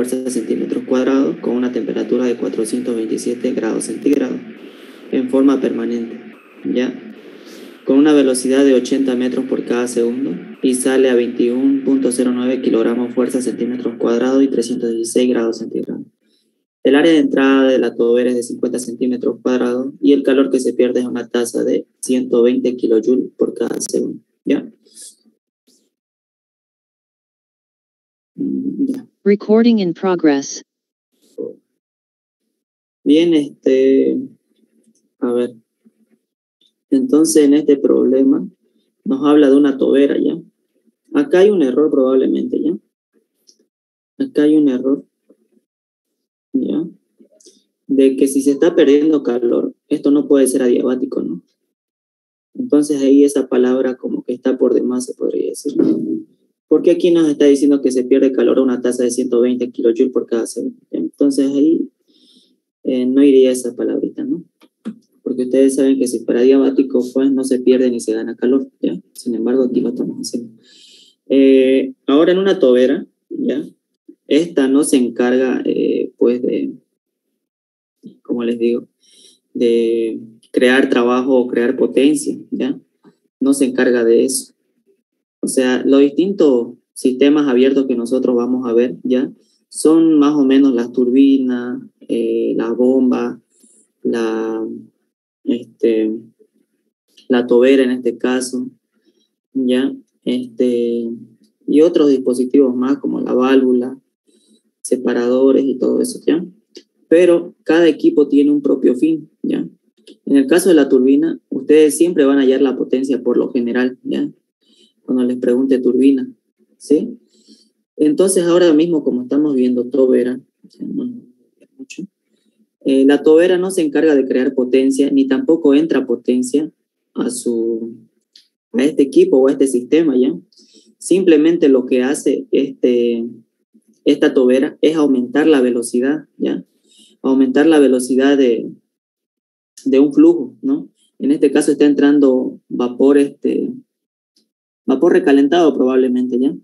fuerza centímetros cuadrados con una temperatura de 427 grados centígrados en forma permanente, ¿ya? Con una velocidad de 80 metros por cada segundo y sale a 21.09 kilogramos fuerza centímetros cuadrados y 316 grados centígrados. El área de entrada de la tobera es de 50 centímetros cuadrados y el calor que se pierde es una tasa de 120 kilojoules por cada segundo, ¿ya? Ya. Recording in progress. Bien, a ver. Entonces, en este problema nos habla de una tobera, ¿ya? Acá hay un error probablemente, ¿ya? Acá hay un error, ¿ya? De que si se está perdiendo calor, esto no puede ser adiabático, ¿no? Entonces ahí esa palabra como que está por demás, se podría decir. Porque aquí nos está diciendo que se pierde calor a una tasa de 120 kilojoules por cada segundo. Entonces ahí no iría esa palabrita, ¿no? Porque ustedes saben que si fuera diabático, pues no se pierde ni se gana calor, ¿ya? Sin embargo, aquí lo estamos haciendo. Ahora en una tobera, ¿ya? Esta no se encarga, pues, de, como les digo, de crear trabajo o crear potencia, ¿ya? No se encarga de eso. O sea, los distintos sistemas abiertos que nosotros vamos a ver, ¿ya? Son más o menos las turbinas, la bomba, la tobera en este caso, ¿ya? Y otros dispositivos más como la válvula, separadores y todo eso, ¿ya? Pero cada equipo tiene un propio fin, ¿ya? En el caso de la turbina, ustedes siempre van a hallar la potencia por lo general, ¿ya? Cuando les pregunte turbina, ¿sí? Entonces ahora mismo, como estamos viendo tobera, la tobera no se encarga de crear potencia, ni tampoco entra potencia a este equipo o a este sistema, ¿ya? Simplemente lo que hace esta tobera es aumentar la velocidad, ¿ya? Aumentar la velocidad de un flujo, ¿no? En este caso está entrando vapor, vapor recalentado probablemente, ¿ya?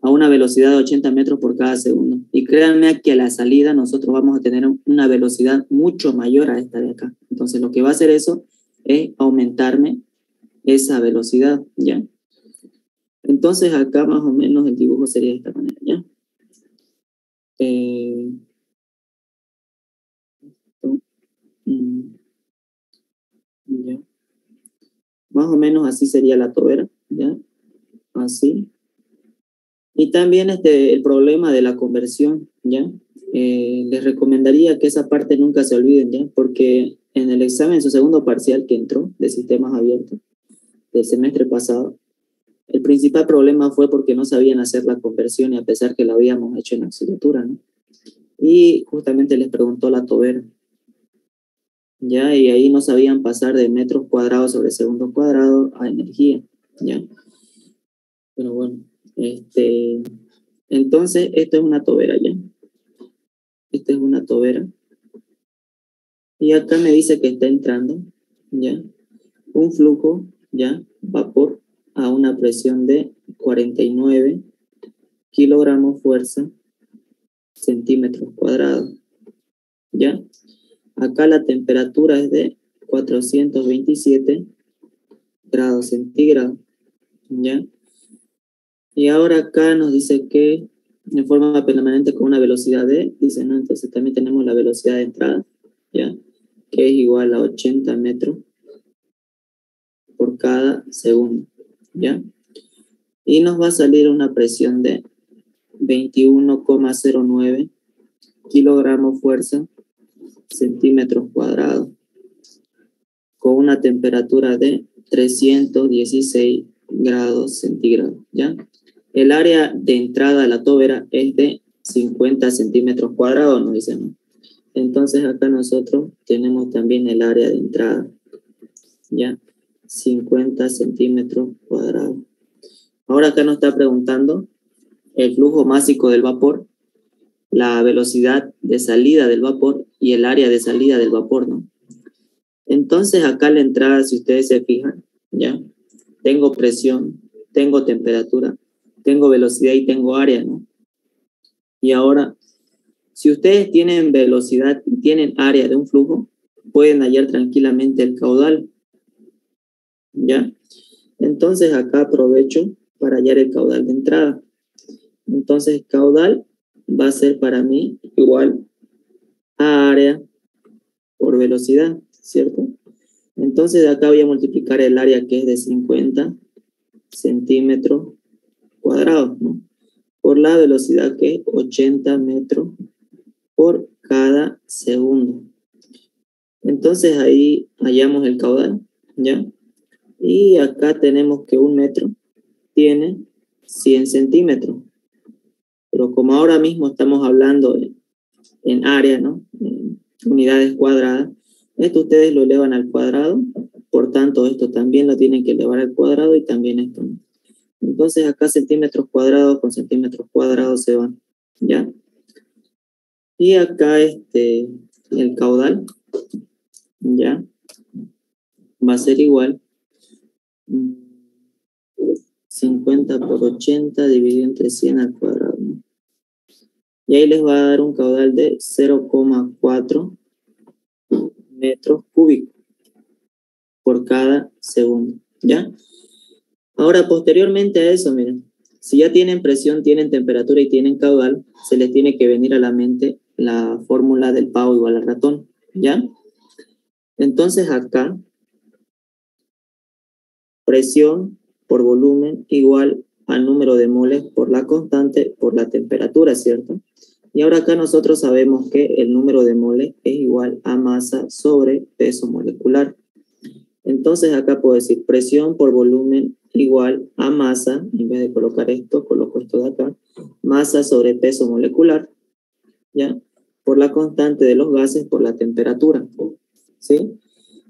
A una velocidad de 80 metros por cada segundo. Y créanme que a la salida nosotros vamos a tener una velocidad mucho mayor a esta de acá. Entonces lo que va a hacer eso es aumentarme esa velocidad, ¿ya? Entonces acá más o menos el dibujo sería de esta manera, ¿ya? ¿Ya? Más o menos así sería la tobera, ¿ya? Así. Y también el problema de la conversión, ¿ya? Les recomendaría que esa parte nunca se olviden, ¿ya? Porque en el examen, su segundo parcial que entró de sistemas abiertos del semestre pasado, el principal problema fue porque no sabían hacer la conversión y a pesar que la habíamos hecho en la asignatura, ¿no? Y justamente les preguntó la tobera, ¿ya? Y ahí no sabían pasar de metros cuadrados sobre segundos cuadrados a energía, ¿ya? Pero bueno, entonces esto es una tobera, ¿ya? Esta es una tobera. Y acá me dice que está entrando, ¿ya? Un flujo, ¿ya? Vapor a una presión de 49 kilogramos fuerza centímetros cuadrados, ¿ya? Acá la temperatura es de 427 grados centígrados, ¿ya? Y ahora acá nos dice que en forma permanente con una velocidad de, dice, ¿no? Entonces también tenemos la velocidad de entrada, ¿ya? Que es igual a 80 metros por cada segundo, ¿ya? Y nos va a salir una presión de 21,09 kilogramos fuerza centímetros cuadrados con una temperatura de 316 grados centígrados, ¿ya? El área de entrada a la tobera es de 50 centímetros cuadrados, nos dicen, ¿no? Entonces acá nosotros tenemos también el área de entrada, ¿ya? 50 centímetros cuadrados. Ahora acá nos está preguntando el flujo másico del vapor, la velocidad de salida del vapor y el área de salida del vapor, ¿no? Entonces acá la entrada, si ustedes se fijan, ¿ya? Tengo presión, tengo temperatura, tengo velocidad y tengo área, ¿no? Y ahora Si ustedes tienen velocidad y tienen área de un flujo, pueden hallar tranquilamente el caudal, ¿ya? Entonces acá aprovecho para hallar el caudal de entrada. Entonces caudal va a ser para mí igual a área por velocidad, ¿cierto? Entonces de acá voy a multiplicar el área que es de 50 centímetros cuadrados, ¿no? Por la velocidad que es 80 metros por cada segundo. Entonces ahí hallamos el caudal, ¿ya? Y acá tenemos que un metro tiene 100 centímetros. Pero como ahora mismo estamos hablando en área, ¿no? En unidades cuadradas, esto ustedes lo elevan al cuadrado, por tanto esto también lo tienen que elevar al cuadrado y también esto, ¿no? Entonces acá centímetros cuadrados con centímetros cuadrados se van, ¿ya? Y acá el caudal, ¿ya? Va a ser igual 50 por 80 dividido entre 100 al cuadrado, ¿no? Y ahí les va a dar un caudal de 0,4 metros cúbicos por cada segundo, ¿ya? Ahora, posteriormente a eso, miren, si ya tienen presión, tienen temperatura y tienen caudal, se les tiene que venir a la mente la fórmula del pavo igual al ratón, ¿ya? Entonces acá, presión por volumen igual al número de moles por la constante por la temperatura, ¿cierto? Y ahora acá nosotros sabemos que el número de moles es igual a masa sobre peso molecular. Entonces acá puedo decir presión por volumen igual a masa, en vez de colocar esto, coloco esto de acá, masa sobre peso molecular, ¿ya? Por la constante de los gases por la temperatura, ¿sí?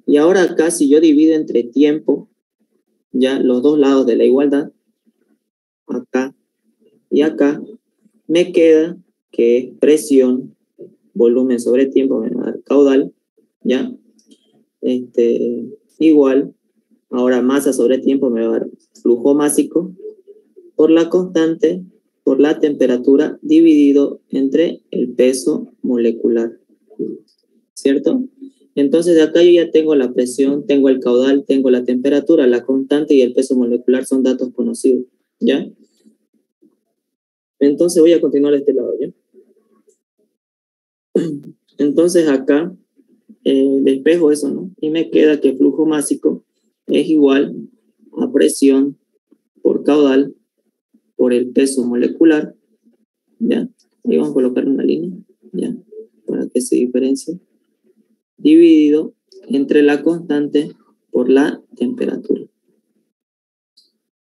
Y ahora acá si yo divido entre tiempo, ya los dos lados de la igualdad, acá y acá, me queda que es presión, volumen sobre tiempo, me va a dar caudal, ¿ya? Igual, ahora masa sobre tiempo me va a dar flujo másico por la constante, por la temperatura, dividido entre el peso molecular, ¿cierto? Entonces de acá yo ya tengo la presión, tengo el caudal, tengo la temperatura, la constante y el peso molecular son datos conocidos, ¿ya? Entonces voy a continuar de este lado, ¿ya? Entonces acá despejo eso, ¿no? Y me queda que flujo másico es igual a presión por caudal por el peso molecular, ¿ya? Ahí vamos a colocar una línea, ¿ya? Para que se diferencie. Dividido entre la constante por la temperatura,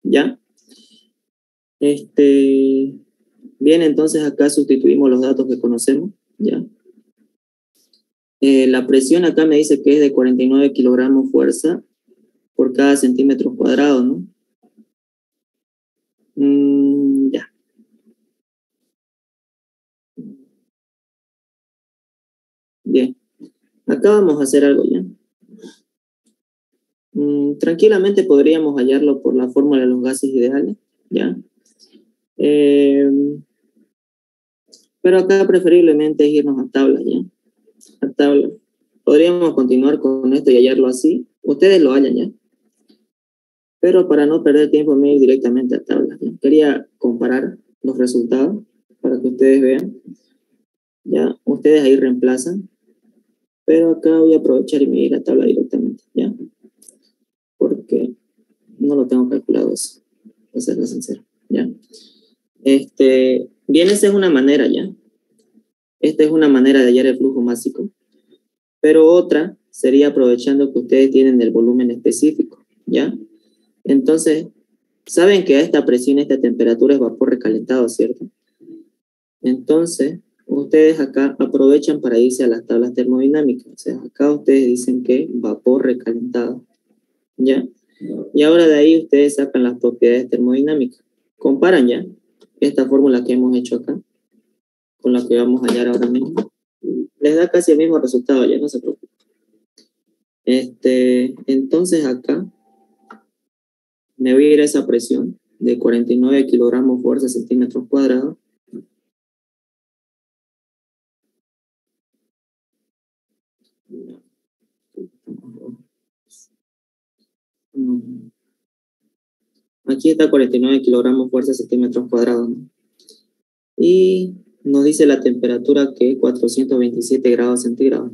¿ya? Bien, entonces acá sustituimos los datos que conocemos, ¿ya? La presión acá me dice que es de 49 kilogramos fuerza por cada centímetro cuadrado, ¿no? Ya. Bien. Acá vamos a hacer algo, ¿ya? Tranquilamente podríamos hallarlo por la fórmula de los gases ideales, ¿ya? Pero acá preferiblemente es irnos a tabla, ¿ya? A tabla. Podríamos continuar con esto y hallarlo así. Ustedes lo hallan, ¿ya? Pero para no perder tiempo me voy directamente a tabla, ¿ya? Quería comparar los resultados para que ustedes vean. Ya, ustedes ahí reemplazan. Pero acá voy a aprovechar y me voy a ir a tabla directamente, ¿ya? Porque no lo tengo calculado eso, para serles sincero, ¿ya? Bien, esta es una manera, ¿ya? Esta es una manera de hallar el flujo másico. Pero otra sería aprovechando que ustedes tienen el volumen específico, ¿ya? Entonces, saben que a esta presión, a esta temperatura es vapor recalentado, ¿cierto? Entonces, ustedes acá aprovechan para irse a las tablas termodinámicas. O sea, acá ustedes dicen que vapor recalentado, ¿ya? Y ahora de ahí ustedes sacan las propiedades termodinámicas. Comparan ya esta fórmula que hemos hecho acá con la que vamos a hallar ahora mismo. Les da casi el mismo resultado, ya no se preocupen. Entonces acá me voy a ir a esa presión de 49 kilogramos fuerza centímetros cuadrados. Aquí está 49 kilogramos fuerza centímetros cuadrados, ¿no? Y nos dice la temperatura que es 427 grados centígrados.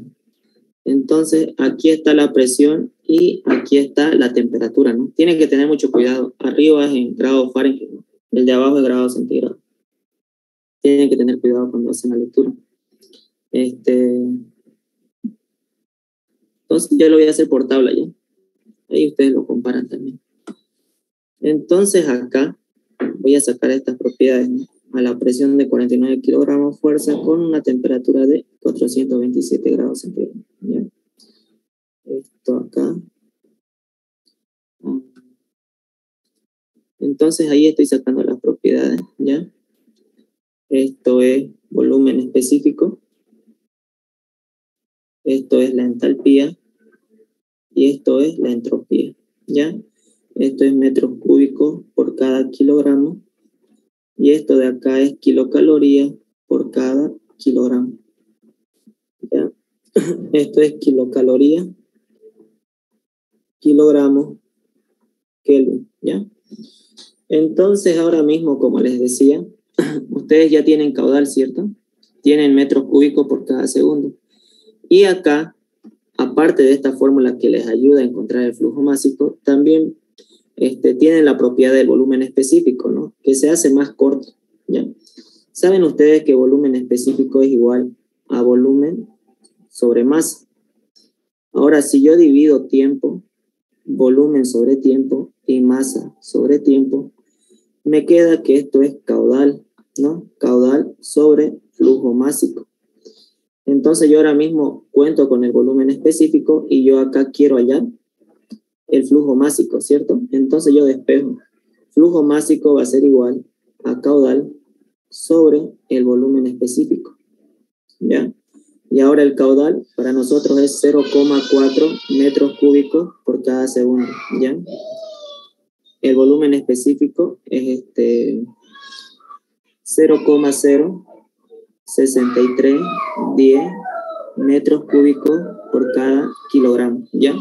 Entonces, aquí está la presión y aquí está la temperatura, ¿no? Tienen que tener mucho cuidado. Arriba es en grados Fahrenheit, ¿no? El de abajo es grados centígrados. Tienen que tener cuidado cuando hacen la lectura. Entonces, yo lo voy a hacer por tabla ya. Ahí ustedes lo comparan también. Entonces, acá voy a sacar estas propiedades, ¿no? A la presión de 49 kilogramos fuerza con una temperatura de 427 grados centígrados, ¿ya? Esto acá. Entonces ahí estoy sacando las propiedades, ¿ya? Esto es volumen específico. Esto es la entalpía. Y esto es la entropía, ¿ya? Esto es metros cúbicos por cada kilogramo. Y esto de acá es kilocalorías por cada kilogramo, ¿ya? Esto es kilocalorías, kilogramos, Kelvin, ¿ya? Entonces, ahora mismo, como les decía, ustedes ya tienen caudal, ¿cierto? Tienen metros cúbicos por cada segundo. Y acá, aparte de esta fórmula que les ayuda a encontrar el flujo másico, también tienen la propiedad del volumen específico, ¿no? Que se hace más corto, ¿ya? Saben ustedes que volumen específico es igual a volumen sobre masa. Ahora, si yo divido tiempo, volumen sobre tiempo y masa sobre tiempo, me queda que esto es caudal, ¿no? Caudal sobre flujo másico. Entonces yo ahora mismo cuento con el volumen específico y yo acá quiero hallar el flujo másico, ¿cierto? Entonces yo despejo. Flujo másico va a ser igual a caudal sobre el volumen específico, ¿ya? Y ahora el caudal para nosotros es 0,4 metros cúbicos por cada segundo, ¿ya? El volumen específico es 0,06310 metros cúbicos por cada kilogramo, ¿ya?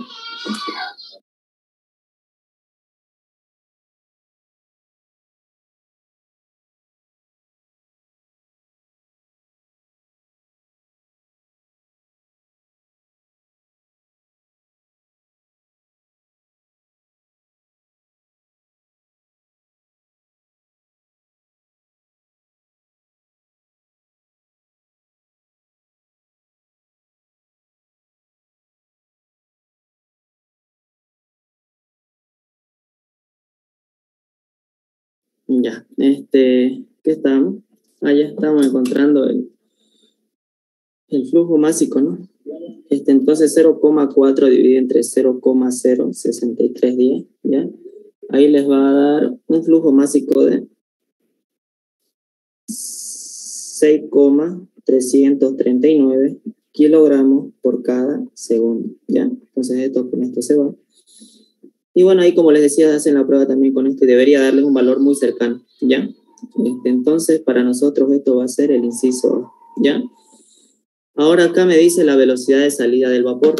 Ya, ¿qué estamos? Ya estamos encontrando el flujo másico, ¿no? Entonces 0,4 dividido entre 0,06310, ¿ya? Ahí les va a dar un flujo másico de 6,339 kilogramos por cada segundo, ¿ya? Entonces esto con esto se va. Y bueno, ahí como les decía, hacen la prueba también con esto y debería darles un valor muy cercano, ¿ya? Entonces para nosotros esto va a ser el inciso, ¿ya? Ahora acá me dice la velocidad de salida del vapor,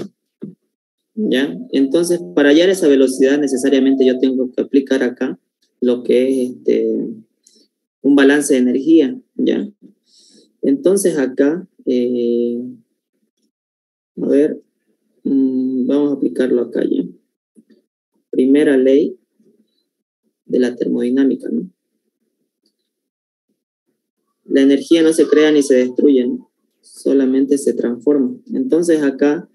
¿ya? Entonces para hallar esa velocidad necesariamente yo tengo que aplicar acá lo que es un balance de energía, ¿ya? Entonces acá, a ver, vamos a aplicarlo acá ya. Primera ley de la termodinámica, ¿no? La energía no se crea ni se destruye, ¿no? Solamente se transforma. Entonces acá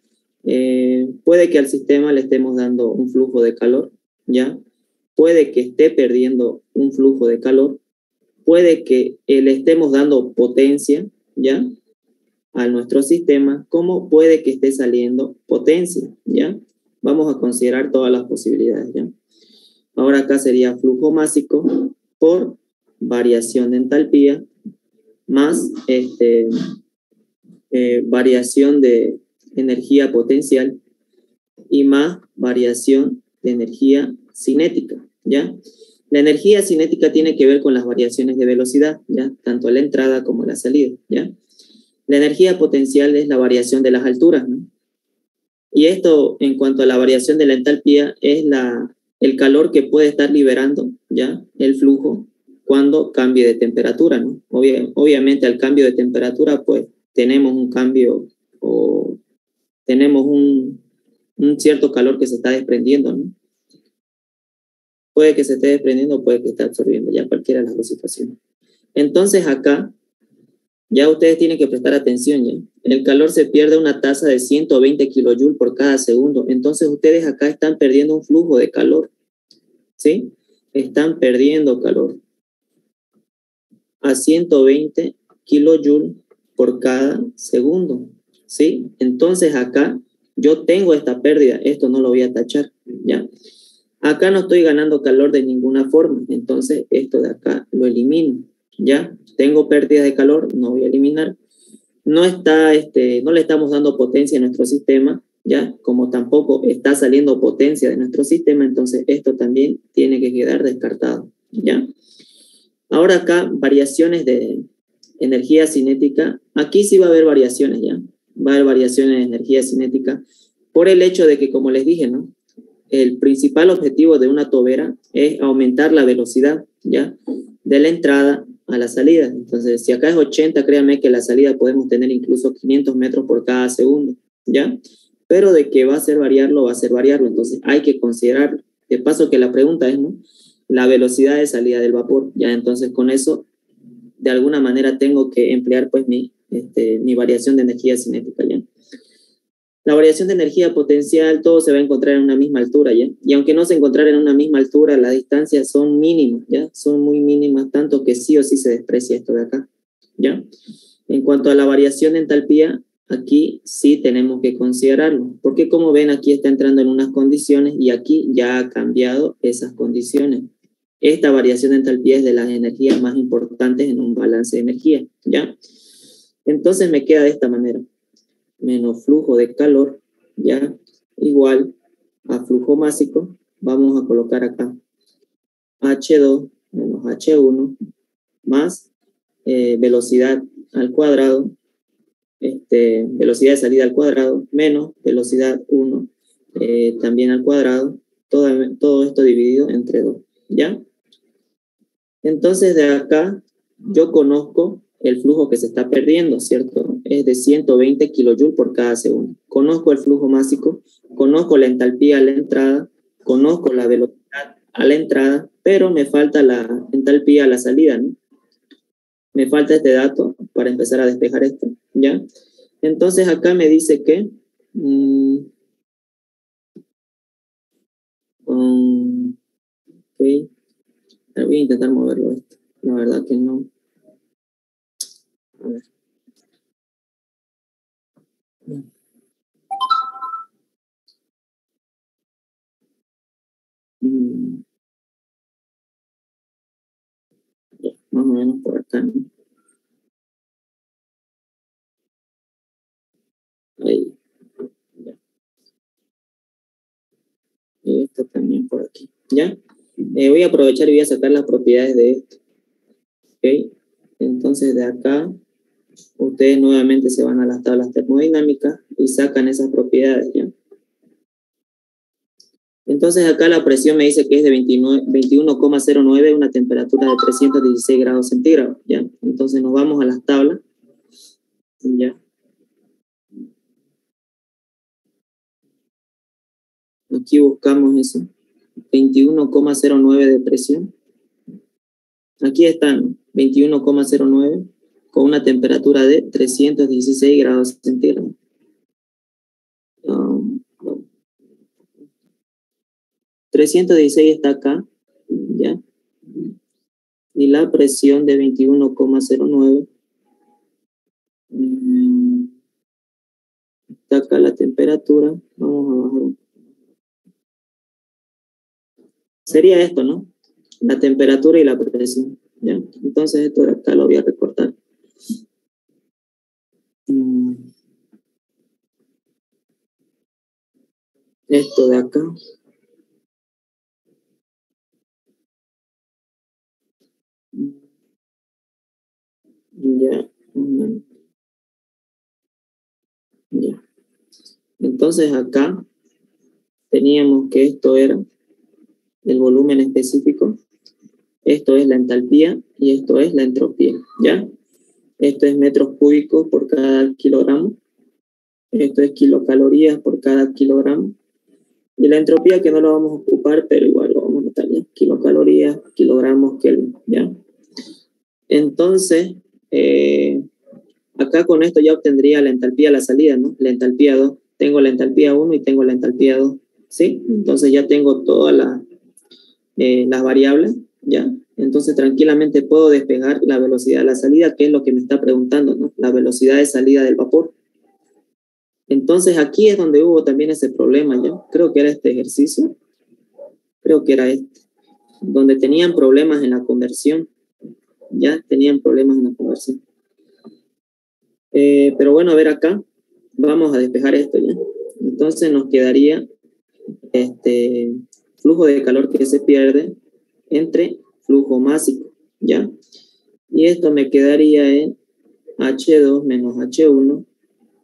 puede que al sistema le estemos dando un flujo de calor, ¿ya? Puede que esté perdiendo un flujo de calor, puede que le estemos dando potencia, ¿ya? A nuestro sistema, como puede que esté saliendo potencia, ¿ya? Vamos a considerar todas las posibilidades, ¿ya? Ahora acá sería flujo másico por variación de entalpía más variación de energía potencial y más variación de energía cinética, ¿ya? La energía cinética tiene que ver con las variaciones de velocidad, ¿ya? Tanto la entrada como la salida, ¿ya? La energía potencial es la variación de las alturas, ¿no? Y esto, en cuanto a la variación de la entalpía, es el calor que puede estar liberando ya el flujo cuando cambie de temperatura, ¿no? Obviamente al cambio de temperatura, pues tenemos un cambio o tenemos un cierto calor que se está desprendiendo, ¿no? Puede que se esté desprendiendo, puede que esté absorbiendo, ya cualquiera de las dos situaciones. Entonces acá, ya ustedes tienen que prestar atención, ¿ya? El calor se pierde a una tasa de 120 kilojoules por cada segundo. Entonces ustedes acá están perdiendo un flujo de calor, ¿sí? Están perdiendo calor a 120 kilojoules por cada segundo, ¿sí? Entonces acá yo tengo esta pérdida, esto no lo voy a tachar, ¿ya? Acá no estoy ganando calor de ninguna forma, entonces esto de acá lo elimino, ¿ya? Tengo pérdida de calor, no voy a eliminar. No le estamos dando potencia a nuestro sistema, ¿ya? Como tampoco está saliendo potencia de nuestro sistema, entonces esto también tiene que quedar descartado, ¿ya? Ahora acá, variaciones de energía cinética. Aquí sí va a haber variaciones, ¿ya? Va a haber variaciones de energía cinética por el hecho de que, como les dije, ¿no? El principal objetivo de una tobera es aumentar la velocidad, ¿ya? De la entrada a la salida. Entonces, si acá es 80, créanme que la salida podemos tener incluso 500 metros por cada segundo, ¿ya? Pero de que va a ser variarlo, va a ser variarlo. Entonces, hay que considerar, de paso que la pregunta es, ¿no? La velocidad de salida del vapor, ¿ya? Entonces, con eso, de alguna manera tengo que emplear, pues, mi variación de energía cinética, ¿ya? La variación de energía potencial, todo se va a encontrar en una misma altura, ¿ya? Y aunque no se encontrara en una misma altura, las distancias son mínimas, ¿ya? Son muy mínimas, tanto que sí o sí se desprecia esto de acá, ¿ya? En cuanto a la variación de entalpía, aquí sí tenemos que considerarlo, porque como ven, aquí está entrando en unas condiciones y aquí ya ha cambiado esas condiciones. Esta variación de entalpía es de las energías más importantes en un balance de energía, ¿ya? Entonces me queda de esta manera. Menos flujo de calor, ¿ya? Igual a flujo másico, vamos a colocar acá H2 menos H1 más velocidad al cuadrado, velocidad de salida al cuadrado, menos velocidad 1 también al cuadrado, todo esto dividido entre 2, ¿ya? Entonces de acá yo conozco el flujo que se está perdiendo, ¿cierto? Es de 120 kilojoules por cada segundo. Conozco el flujo másico, conozco la entalpía a la entrada, conozco la velocidad a la entrada, pero me falta la entalpía a la salida, ¿no? Me falta este dato para empezar a despejar esto, ¿ya? Entonces acá me dice que ok, voy a intentar moverlo esto. La verdad que no. A ver. Ya, más o menos por acá, ¿no? Ahí. Ya. Y esto también por aquí. ¿Ya? Voy a aprovechar y voy a sacar las propiedades de esto. ¿Ok? Entonces de acá, ustedes nuevamente se van a las tablas termodinámicas y sacan esas propiedades, ¿ya? Entonces acá la presión me dice que es de 21,09, una temperatura de 316 grados centígrados, ¿ya? Entonces nos vamos a las tablas, ¿ya? Aquí buscamos eso, 21,09 de presión. Aquí están 21,09 con una temperatura de 316 grados centígrados. 316 está acá, ¿ya? Y la presión de 21,09 está acá la temperatura. Vamos a bajar. Sería esto, ¿no? La temperatura y la presión, ¿ya? Entonces esto de acá lo voy a recortar. Esto de acá. Ya. Ya. Entonces acá teníamos que esto era el volumen específico, esto es la entalpía y esto es la entropía, ¿ya? Esto es metros cúbicos por cada kilogramo, esto es kilocalorías por cada kilogramo, y la entropía que no lo vamos a ocupar, pero igual lo vamos a notar, ¿ya? Kilocalorías, kilogramos, Kelvin, ¿ya? Entonces, acá con esto ya obtendría la entalpía a la salida, ¿no? La entalpía 2. Tengo la entalpía 1 y tengo la entalpía 2, ¿sí? Entonces ya tengo todas las variables, ¿ya? Entonces tranquilamente puedo despejar la velocidad de la salida, que es lo que me está preguntando, ¿no? La velocidad de salida del vapor. Entonces aquí es donde hubo también ese problema, ¿ya? Creo que era este ejercicio, creo que era este, donde tenían problemas en la conversión, ¿ya? Tenían problemas en la conversión. Pero bueno, a ver acá, vamos a despejar esto, ¿ya? Entonces nos quedaría flujo de calor que se pierde entre flujo másico, ¿ya? Y esto me quedaría en H2 menos H1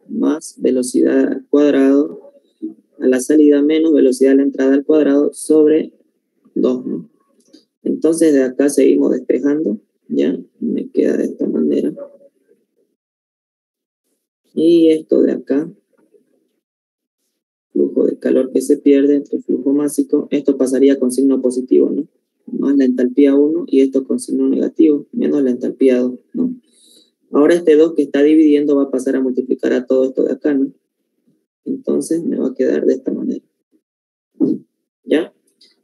más velocidad al cuadrado a la salida menos velocidad a la entrada al cuadrado sobre 2, ¿no? Entonces de acá seguimos despejando, ¿ya? Me queda de esta manera. Y esto de acá, flujo de calor que se pierde entre flujo másico, esto pasaría con signo positivo, ¿no? Más la entalpía 1 y esto con signo negativo, menos la entalpía 2, ¿no? Ahora este 2 que está dividiendo va a pasar a multiplicar a todo esto de acá, ¿no? Entonces me va a quedar de esta manera. ¿Ya?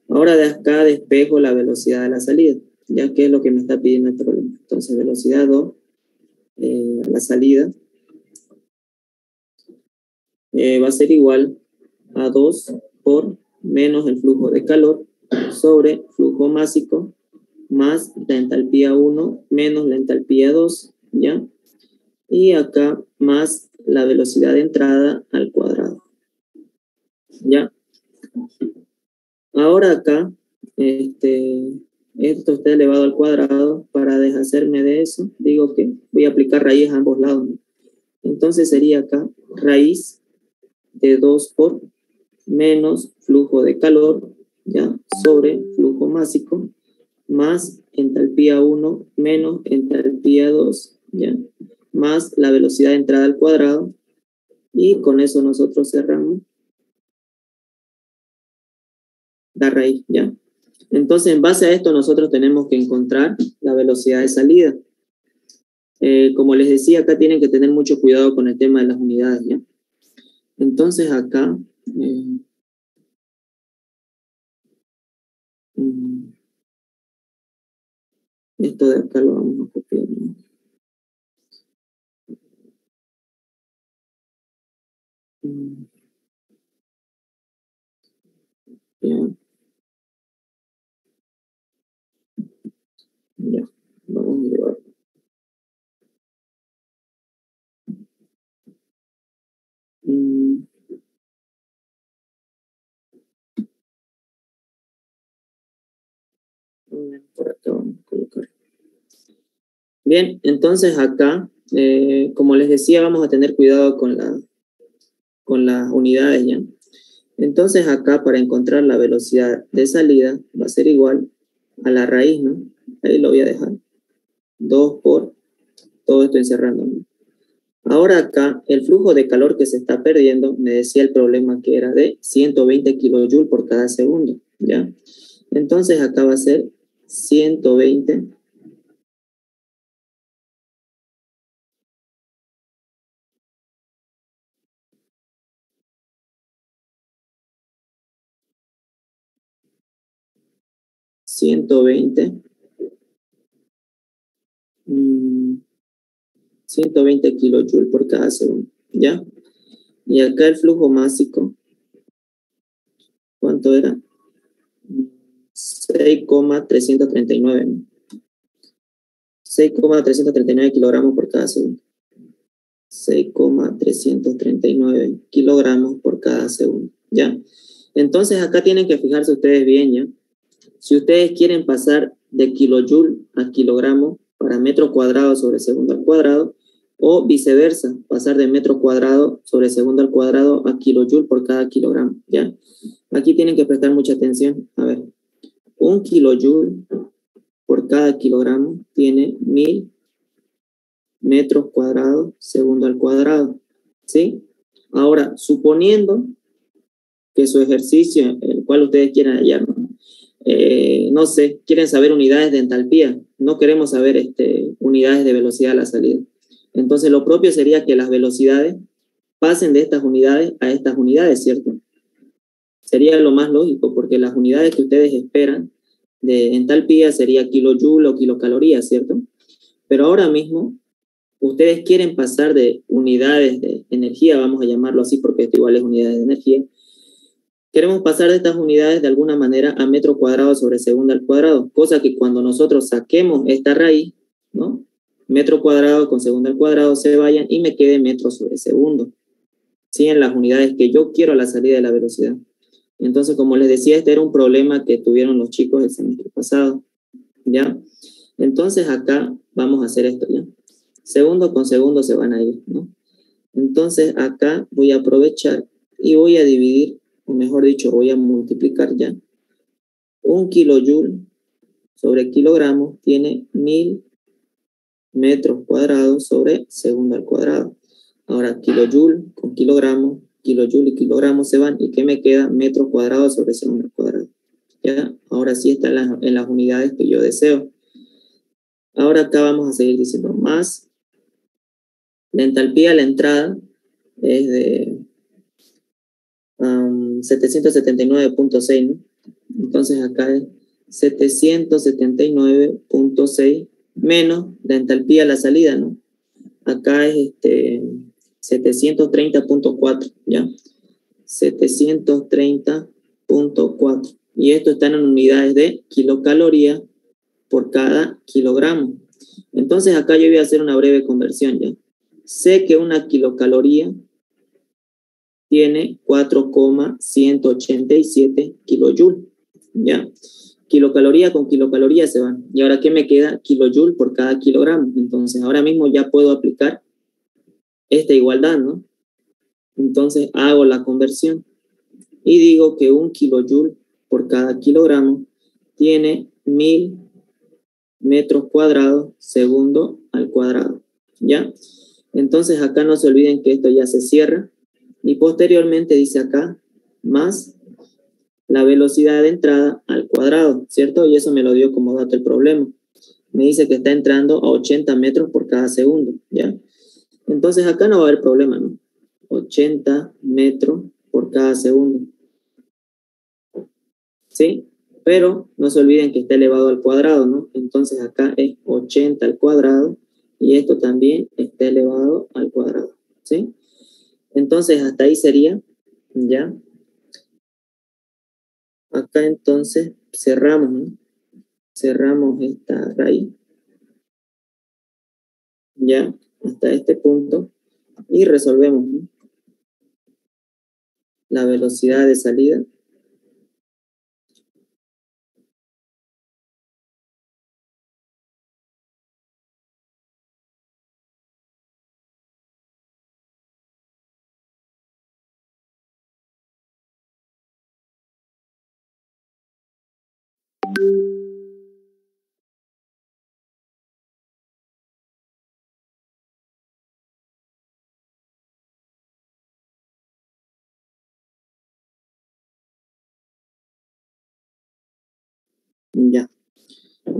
Ahora de acá despejo la velocidad de la salida, ya que es lo que me está pidiendo el problema. Entonces velocidad 2 a la salida va a ser igual a 2 por menos el flujo de calor sobre flujo másico más la entalpía 1 menos la entalpía 2, ¿ya? Y acá más la velocidad de entrada al cuadrado, ¿ya? Ahora acá, esto está elevado al cuadrado. Para deshacerme de eso, digo que voy a aplicar raíz a ambos lados, ¿no? Entonces sería acá raíz de 2 por menos flujo de calor, ¿ya? Sobre flujo másico más entalpía 1 menos entalpía 2, ¿ya? Más la velocidad de entrada al cuadrado, y con eso nosotros cerramos la raíz, ¿ya? Entonces, en base a esto, nosotros tenemos que encontrar la velocidad de salida. Como les decía, acá tienen que tener mucho cuidado con el tema de las unidades, ¿ya? Entonces, acá, esto de acá lo vamos a copiar, ¿no? Ya. Ya, vamos a llevar. Por acá vamos a colocar. Bien, entonces acá, como les decía, vamos a tener cuidado con las unidades, ¿ya? Entonces acá, para encontrar la velocidad de salida, va a ser igual a la raíz, ¿no? Ahí lo voy a dejar. 2 por todo esto encerrando, ¿no? Ahora acá, el flujo de calor que se está perdiendo, me decía el problema que era de 120 kilojoules por cada segundo, ¿ya? Entonces acá va a ser 120 120 kilojoules por cada segundo, ¿ya? Y acá el flujo másico, ¿cuánto era? 6,339, ¿no? 6,339 kilogramos por cada segundo. 6,339 kilogramos por cada segundo, ¿ya? Entonces acá tienen que fijarse ustedes bien, ¿ya? Si ustedes quieren pasar de kilojoule a kilogramo para metro cuadrado sobre segundo al cuadrado, O viceversa, pasar de metro cuadrado sobre segundo al cuadrado a kilojoule por cada kilogramo, ¿ya? Aquí tienen que prestar mucha atención. A ver, 1 kilojoule por cada kilogramo tiene 1000 metros cuadrados segundo al cuadrado, ¿sí? Ahora, suponiendo que su ejercicio, el cual ustedes quieran hallar, no sé, quieren saber unidades de entalpía, no queremos saber unidades de velocidad a la salida. Entonces, lo propio sería que las velocidades pasen de estas unidades a estas unidades, ¿cierto? Sería lo más lógico, porque las unidades que ustedes esperan de entalpía sería kilojoule o kilocalorías, ¿cierto? Pero ahora mismo, ustedes quieren pasar de unidades de energía, vamos a llamarlo así porque esto igual es unidades de energía. Queremos pasar de estas unidades de alguna manera a metro cuadrado sobre segundo al cuadrado, cosa que cuando nosotros saquemos esta raíz, ¿no? Metro cuadrado con segundo al cuadrado se vayan y me quede metro sobre segundo, ¿sí? En las unidades que yo quiero a la salida de la velocidad. Entonces, como les decía, este era un problema que tuvieron los chicos el semestre pasado, ¿ya? Entonces acá vamos a hacer esto, ¿ya? Segundo con segundo se van a ir, ¿no? Entonces acá voy a aprovechar y voy a dividir, o mejor dicho, voy a multiplicar ya. 1 kilojoule sobre kilogramo tiene 1000 metros cuadrados sobre segundo al cuadrado. Ahora, kilojoule con kilogramo, kilojoule y kilogramo se van, ¿y qué me queda? Metros cuadrados sobre segundo al cuadrado. ¿Ya? Ahora sí está en las unidades que yo deseo. Ahora acá vamos a seguir diciendo más. La entalpía a la entrada es de 779.6, ¿no? Entonces acá es 779.6 menos la entalpía a la salida, ¿no? Acá es 730.4, ¿ya? 730.4. Y esto está en unidades de kilocalorías por cada kilogramo. Entonces acá yo voy a hacer una breve conversión, ¿ya? Sé que una kilocaloría tiene 4,187 kilojoules, ¿ya? Kilocaloría con kilocaloría se van. ¿Y ahora qué me queda? Kilojoule por cada kilogramo. Entonces ahora mismo ya puedo aplicar esta igualdad, ¿no? Entonces hago la conversión y digo que 1 kilojoule por cada kilogramo tiene 1000 metros cuadrados segundo al cuadrado, ¿ya? Entonces acá no se olviden que esto ya se cierra y posteriormente dice acá más la velocidad de entrada al cuadrado, ¿cierto? Y eso me lo dio como dato el problema. Me dice que está entrando a 80 metros por cada segundo, ¿ya? Entonces acá no va a haber problema, ¿no? 80 metros por cada segundo, ¿sí? Pero no se olviden que está elevado al cuadrado, ¿no? Entonces acá es 80 al cuadrado y esto también está elevado al cuadrado, ¿sí? Entonces hasta ahí sería, ¿ya? Acá entonces cerramos, ¿no? Cerramos esta raíz, ¿ya? Hasta este punto y resolvemos, ¿no? La velocidad de salida. Ya.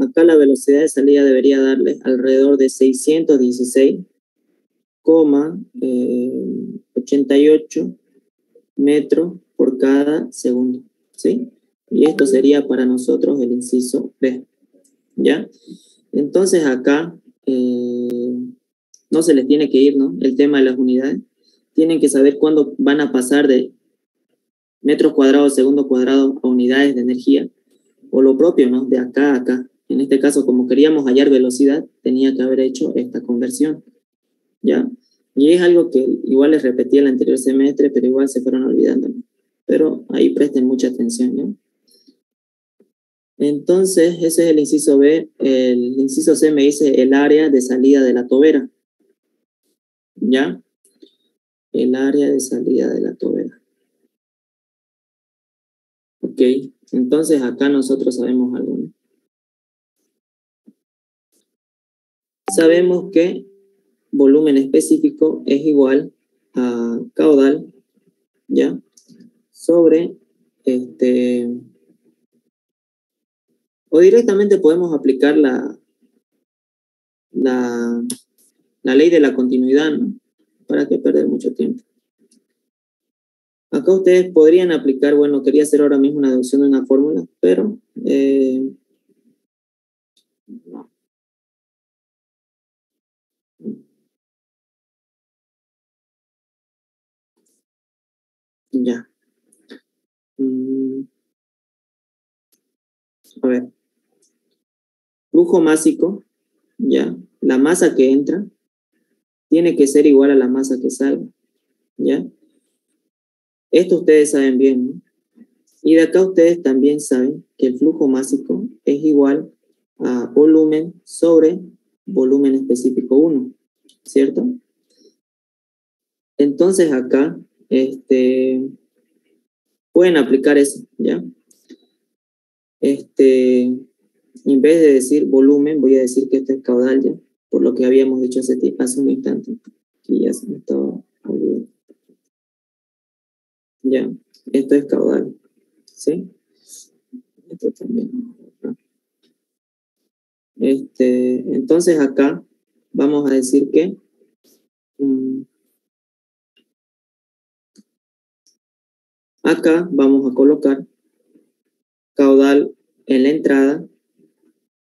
Acá la velocidad de salida debería darle alrededor de 616,88 metros por cada segundo, ¿sí? Y esto sería para nosotros el inciso B, ¿ya? Entonces acá no se les tiene que ir, ¿no? El tema de las unidades. Tienen que saber cuándo van a pasar de metros cuadrados segundo cuadrado a unidades de energía, o lo propio, ¿no? De acá a acá. En este caso, como queríamos hallar velocidad, tenía que haber hecho esta conversión, ¿ya? Y es algo que igual les repetí el anterior semestre, pero igual se fueron olvidando, ¿no? Pero ahí presten mucha atención, ¿no? Entonces, ese es el inciso B. El inciso C me dice el área de salida de la tobera. ¿ya? El área de salida de la tobera. Ok, entonces acá nosotros sabemos algo, ¿no? Sabemos que volumen específico es igual a caudal, ¿ya? Sobre, o directamente podemos aplicar la ley de la continuidad, ¿no? ¿Para qué perder mucho tiempo? Acá ustedes podrían aplicar, bueno, quería hacer ahora mismo una deducción de una fórmula, pero no. Ya. A ver. Flujo másico, ya. La masa que entra tiene que ser igual a la masa que salga, ¿ya? Esto ustedes saben bien, ¿no? Y de acá ustedes también saben que el flujo másico es igual a volumen sobre volumen específico 1, ¿cierto? Entonces acá pueden aplicar eso, ¿ya? En vez de decir volumen, voy a decir que esto es caudal, ¿ya? Por lo que habíamos dicho hace un instante, que ya se me estaba olvidando. Ya, esto es caudal, ¿sí? Esto también. Entonces acá vamos a decir que acá vamos a colocar caudal en la entrada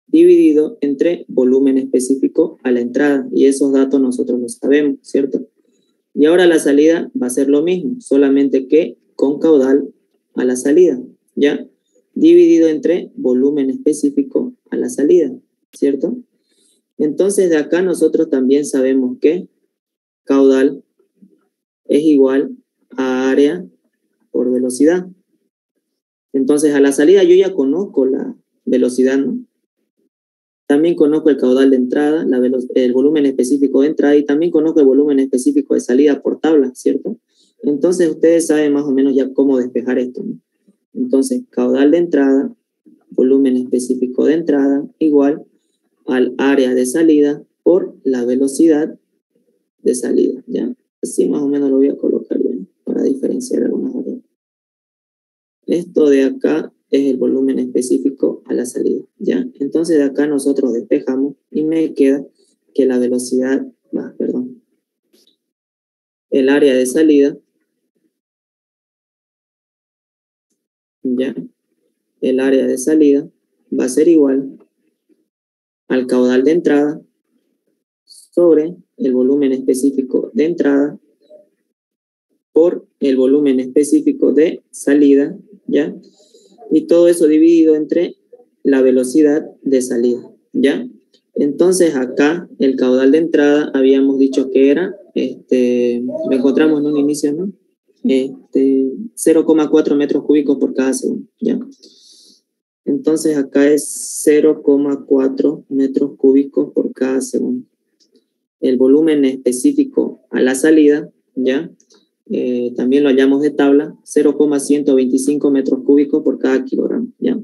dividido entre volumen específico a la entrada, y esos datos nosotros los sabemos, ¿cierto? Y ahora la salida va a ser lo mismo, solamente que con caudal a la salida, ¿ya? Dividido entre volumen específico a la salida, ¿cierto? Entonces de acá nosotros también sabemos que caudal es igual a área por velocidad. Entonces a la salida yo ya conozco la velocidad, ¿no? También conozco el caudal de entrada, el volumen específico de entrada, y también conozco el volumen específico de salida por tabla, ¿cierto? Entonces ustedes saben más o menos ya cómo despejar esto, ¿no? Entonces, caudal de entrada, volumen específico de entrada, igual al área de salida por la velocidad de salida, ¿ya? Así más o menos lo voy a colocar ya, para diferenciar algunas variables. Esto de acá es el volumen específico a la salida, ¿ya? Entonces de acá nosotros despejamos y me queda que la velocidad, el área de salida, ¿ya? El área de salida va a ser igual al caudal de entrada sobre el volumen específico de entrada por el volumen específico de salida, ¿ya? Y todo eso dividido entre la velocidad de salida, ¿ya? Entonces acá el caudal de entrada habíamos dicho que era, lo encontramos en un inicio, ¿no? 0,4 metros cúbicos por cada segundo, ¿ya? Entonces acá es 0,4 metros cúbicos por cada segundo. El volumen específico a la salida, ¿ya? También lo hallamos de tabla, 0,125 metros cúbicos por cada kilogramo, ¿ya?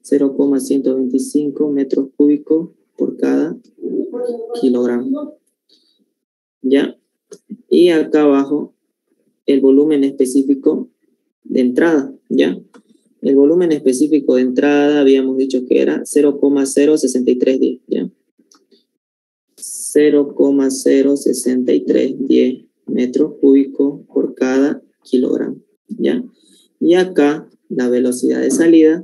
0,125 metros cúbicos por cada kilogramo, ¿ya? Y acá abajo el volumen específico de entrada, ¿ya? El volumen específico de entrada habíamos dicho que era 0,06310, ¿ya? 0,06310 metros cúbicos por cada kilogramo, ¿ya? Y acá la velocidad de salida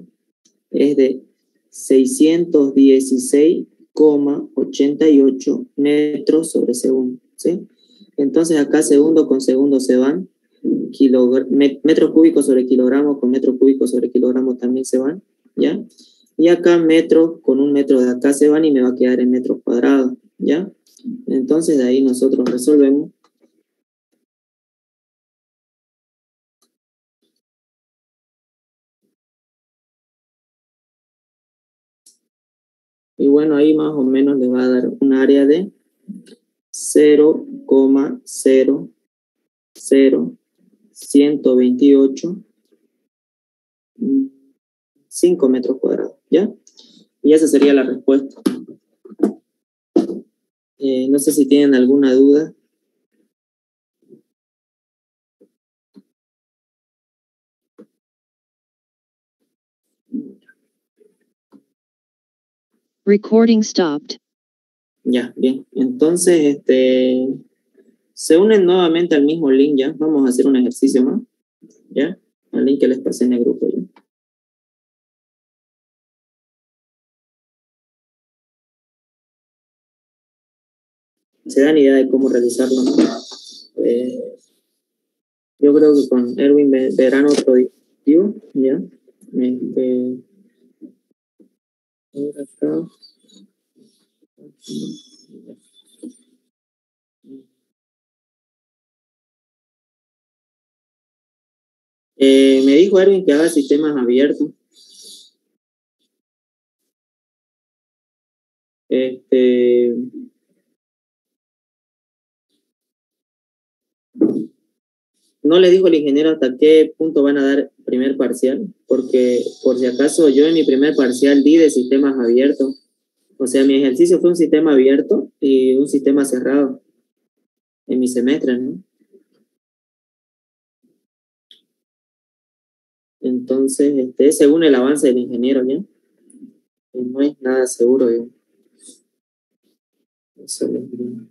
es de 616,88 metros sobre segundo, ¿sí? Entonces acá segundo con segundo se van, metros cúbicos sobre kilogramos con metros cúbicos sobre kilogramos también se van, ¿ya? Y acá metros con un metro de acá se van y me va a quedar en metros cuadrados, ¿ya? Entonces de ahí nosotros resolvemos. Y bueno, ahí más o menos le va a dar un área de 0,00128 metros cuadrados, ¿ya? Y esa sería la respuesta. No sé si tienen alguna duda. Recording stopped. Ya, bien. Entonces, se unen nuevamente al mismo link, ¿ya? Vamos a hacer un ejercicio más, ¿ya? Al link que les pasé en el grupo, ¿ya? ¿Se dan idea de cómo realizarlo, no? Yo creo que con Erwin verán otro dispositivo, ¿ya? Acá. Me dijo Erwin que haga sistemas abiertos. No le dijo el ingeniero hasta qué punto van a dar primer parcial, porque por si acaso yo en mi primer parcial di de sistemas abiertos. O sea, mi ejercicio fue un sistema abierto y un sistema cerrado en mi semestre, ¿no? Entonces, según el avance del ingeniero, ¿ya? Y no es nada seguro, ¿ya? Eso les digo.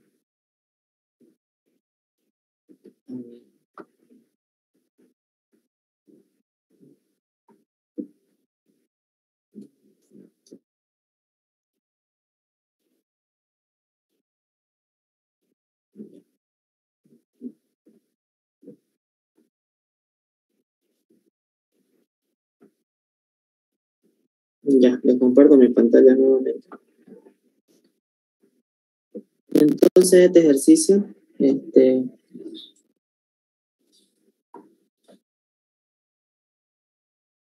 Ya, les comparto mi pantalla nuevamente. Entonces, este ejercicio,